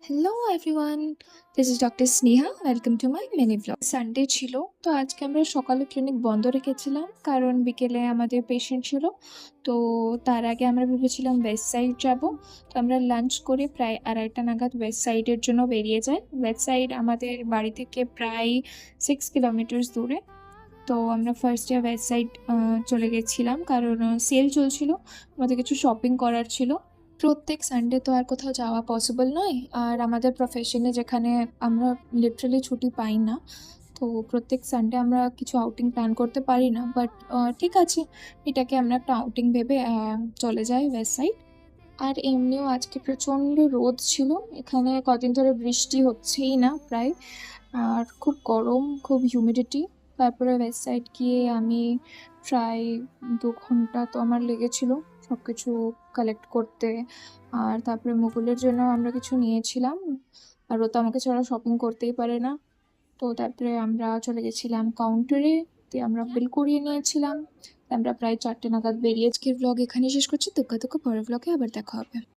Hello everyone, this is doctor Sneha. Welcome to my mini blog. Sunday ছিল, তো আজকে আমরা সকালে ক্লিনিক বন্ধ রেখেছিলাম কারণ বিকেলে আমাদের পেশেন্ট ছিল। তো তার আগে আমরা ভেবেছিলাম ওয়েস্ট সাইড যাব। তো আমরা লাঞ্চ করে প্রায় 2:30 নাগাদ ওয়েস্ট সাইডের জন্য বেরিয়ে যাই। ওয়েস্ট সাইড আমাদের বাড়ি থেকে প্রায় 6 কিলোমিটার দূরে। তো আমরা ফার্স্ট ডে ওয়েস্ট সাইড চলে গেছিলাম কারণ সেল চলছিল, আমাদের কিছু শপিং করার ছিল। প্রত্যেক সানডে তো আর কোথাও যাওয়া পসিবল নয়, আর আমাদের প্রফেশনে যেখানে আমরা লিটারালি ছুটি পাই না, তো প্রত্যেক সানডে আমরা কিছু আউটিং প্ল্যান করতে পারি না। বাট ঠিক আছে, এটাকে আমরা একটা আউটিং ভেবে চলে যাই ওয়েস্ট সাইড। আর এমনিও আজকে প্রচণ্ড রোদ ছিল, এখানে কদিন ধরে বৃষ্টি হচ্ছেই না প্রায়। আর খুব গরম, খুব হিউমিডিটি। তারপরে ওয়েস্ট সাইড গিয়ে আমি প্রায় 2 ঘন্টা তো আমার লেগেছিল সব কিছু কালেক্ট করতে। আর তারপরে মুকুলের জন্য আমরা কিছু নিয়েছিলাম, আর ও তো আমাকে ছাড়া শপিং করতেই পারে না। তো তারপরে আমরা চলে গেছিলাম কাউন্টারে, দিয়ে আমরা বিল করিয়ে নিয়েছিলাম। আমরা প্রায় 4টে নাগাদ বেরিয়ে। আজকের ব্লগ এখানে শেষ করছি। দুঃখ দুঃখ পরের ব্লগে আবার দেখা হবে।